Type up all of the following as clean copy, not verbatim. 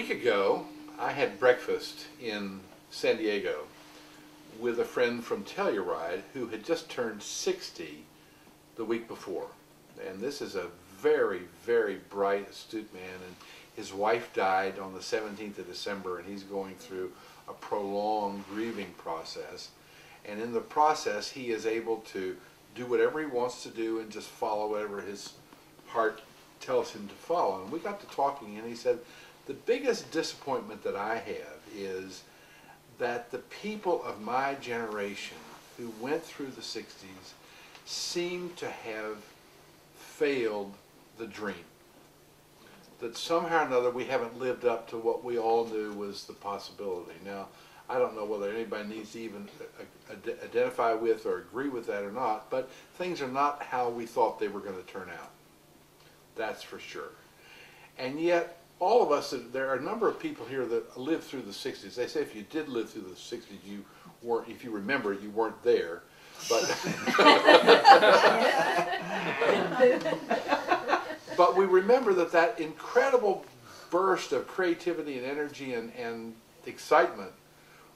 week ago, I had breakfast in San Diego with a friend from Telluride who had just turned 60 the week before. And this is a very, very bright, astute man. And his wife died on the 17th of December, and he's going through a prolonged grieving process. And in the process, he is able to do whatever he wants to do and just follow whatever his heart tells him to follow. And we got to talking, and he said, the biggest disappointment that I have is that the people of my generation who went through the 60s seem to have failed the dream. That somehow or another we haven't lived up to what we all knew was the possibility. Now, I don't know whether anybody needs to even identify with or agree with that or not, but things are not how we thought they were going to turn out. That's for sure. And yet, all of us, there are a number of people here that lived through the 60s. They say if you did live through the 60s, you weren't, if you remember, you weren't there. But, but we remember that incredible burst of creativity and energy and excitement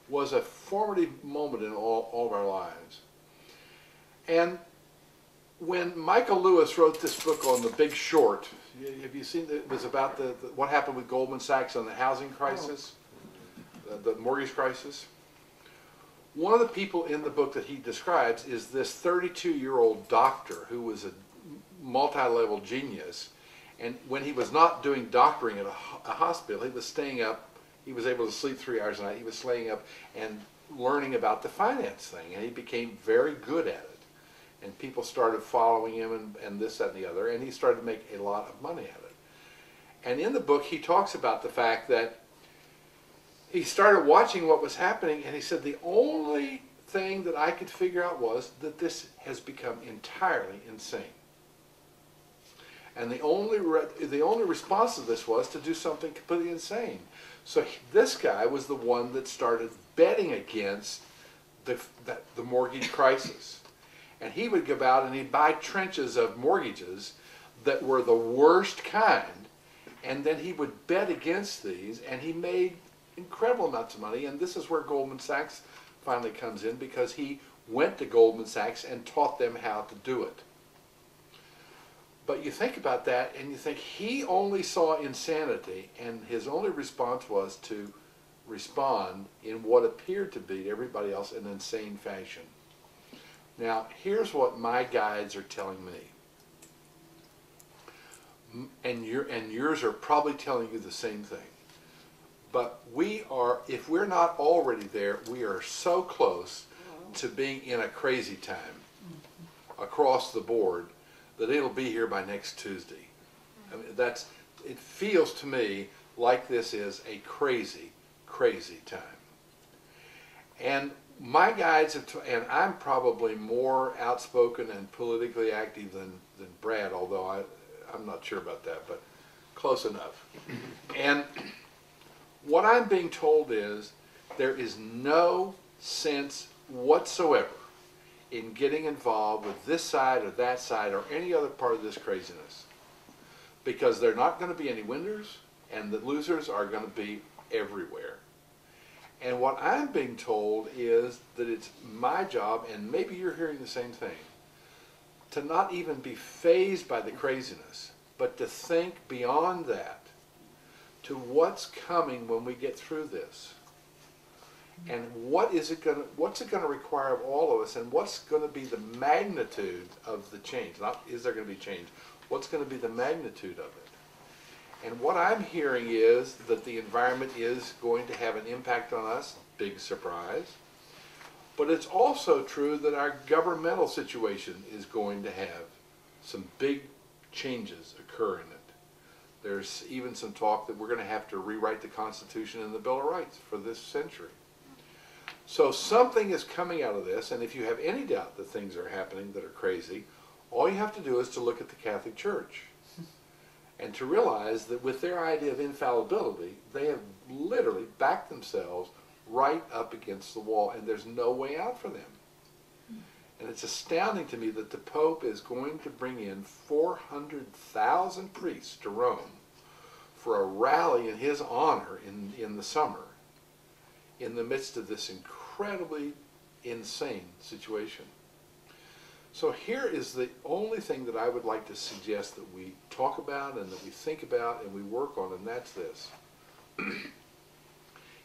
was a formative moment in all of our lives. And when Michael Lewis wrote this book on The Big Short, have you seen it? Was about what happened with Goldman Sachs on the housing crisis, the mortgage crisis. One of the people in the book that he describes is this 32-year-old doctor who was a multi-level genius, and when he was not doing doctoring at a hospital, he was staying up. He was able to sleep 3 hours a night. He was staying up and learning about the finance thing, and he became very good at it. And people started following him and this, that, and the other, and he started to make a lot of money at it. And in the book, he talks about the fact that he started watching what was happening, and he said, the only thing that I could figure out was that this has become entirely insane. And the only response to this was to do something completely insane. So this guy was the one that started betting against the mortgage crisis. And he would go out and he'd buy trenches of mortgages that were the worst kind, and then he would bet against these, and he made incredible amounts of money. And this is where Goldman Sachs finally comes in, because he went to Goldman Sachs and taught them how to do it. But you think about that, and you think he only saw insanity, and his only response was to respond in what appeared to be to everybody else an insane fashion. Now, here's what my guides are telling me. And yours are probably telling you the same thing. But we are, if we're not already there, we are so close to being in a crazy time across the board that it'll be here by next Tuesday. I mean, it feels to me like this is a crazy, crazy time. And my guides have, and I'm probably more outspoken and politically active than Brad, although I'm not sure about that, but close enough. And what I'm being told is there is no sense whatsoever in getting involved with this side or that side or any other part of this craziness, because there are not going to be any winners, and the losers are going to be everywhere. And what I'm being told is that it's my job, and maybe you're hearing the same thing, to not even be fazed by the craziness, but to think beyond that to what's coming when we get through this. And what's it going to require of all of us, and what's going to be the magnitude of the change? Not is there going to be change, what's going to be the magnitude of it? And what I'm hearing is that the environment is going to have an impact on us, big surprise. But it's also true that our governmental situation is going to have some big changes occur in it. There's even some talk that we're going to have to rewrite the Constitution and the Bill of Rights for this century. So something is coming out of this, and if you have any doubt that things are happening that are crazy, all you have to do is to look at the Catholic Church and to realize that with their idea of infallibility, they have literally backed themselves right up against the wall, and there's no way out for them. And it's astounding to me that the Pope is going to bring in 400,000 priests to Rome for a rally in his honor in the summer in the midst of this incredibly insane situation. So here is the only thing that I would like to suggest that we talk about and that we think about and we work on, and that's this.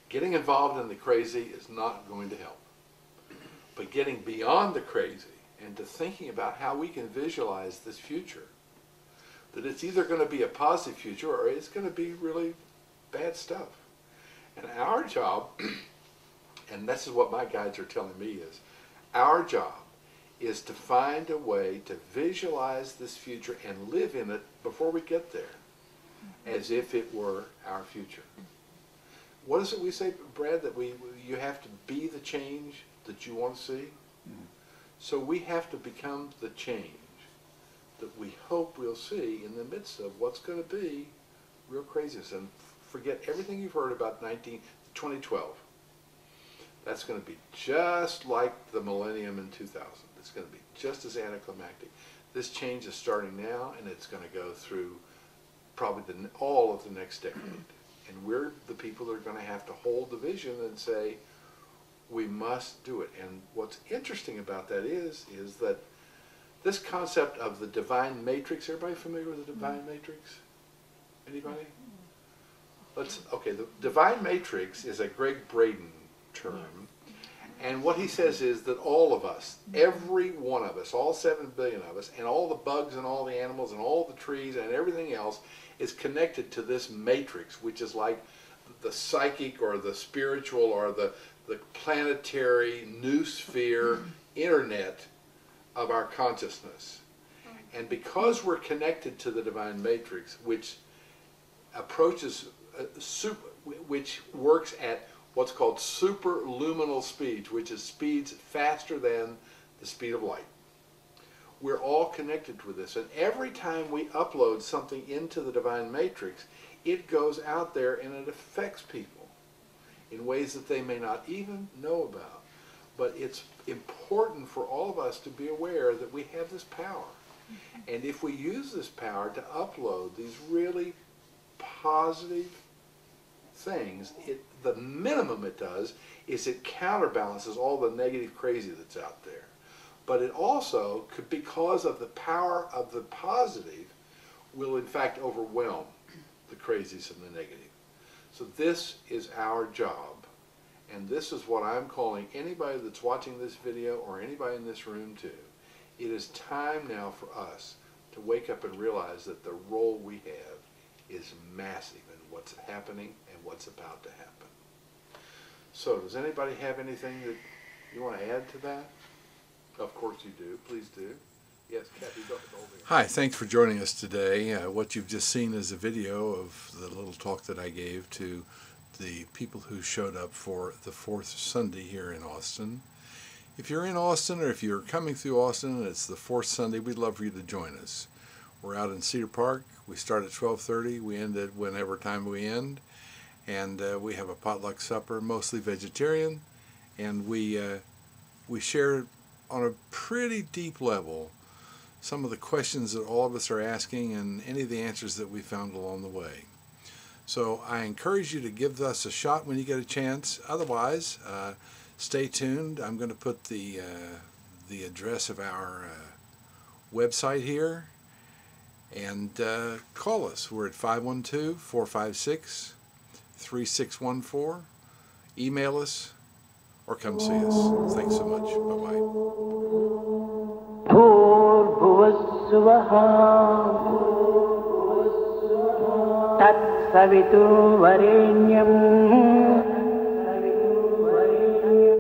Getting involved in the crazy is not going to help. But getting beyond the crazy and to thinking about how we can visualize this future, that it's either going to be a positive future or it's going to be really bad stuff. And our job, and this is what my guides are telling me, is our job is to find a way to visualize this future and live in it before we get there, as if it were our future. What is it we say, Brad, that you have to be the change that you want to see? So we have to become the change that we hope we'll see in the midst of what's going to be real craziness. And forget everything you've heard about 2012. That's going to be just like the millennium in 2000. It's going to be just as anticlimactic. This change is starting now, and it's going to go through probably all of the next decade. And we're the people that are going to have to hold the vision and say, we must do it. And what's interesting about that is that this concept of the divine matrix, everybody familiar with the divine matrix? Anybody? Okay, the divine matrix is a Greg Braden term. And what he says is that all of us, every one of us, all 7 billion of us, and all the bugs and all the animals and all the trees and everything else is connected to this matrix, which is like the psychic or the spiritual or the planetary noosphere internet of our consciousness. And because we're connected to the divine matrix, which approaches, which works at what's called superluminal speeds, which is speeds faster than the speed of light. We're all connected with this, and every time we upload something into the divine matrix, it goes out there and it affects people in ways that they may not even know about. But it's important for all of us to be aware that we have this power. And if we use this power to upload these really positive things, the minimum it does is it counterbalances all the negative crazy that's out there. But it also could, because of the power of the positive, will in fact overwhelm the crazies and the negative. So this is our job, and this is what I'm calling anybody that's watching this video or anybody in this room too. It is time now for us to wake up and realize that the role we have is massive in what's happening and what's about to happen. So does anybody have anything that you want to add to that? Of course you do. Please do. Yes, Kathy, go ahead. Hi, thanks for joining us today. What you've just seen is a video of the little talk that I gave to the people who showed up for the 4th Sunday here in Austin. If you're in Austin or if you're coming through Austin and it's the 4th Sunday, we'd love for you to join us. We're out in Cedar Park. We start at 12:30. We end at whenever time we end. And we have a potluck supper, mostly vegetarian. And we share on a pretty deep level some of the questions that all of us are asking and any of the answers that we found along the way. So I encourage you to give us a shot when you get a chance. Otherwise, stay tuned. I'm going to put the address of our website here, and call us. We're at 512-456-3614. Email us or come see us. Thanks so much. Bye-bye. तत्सवितुर्वरेण्यम्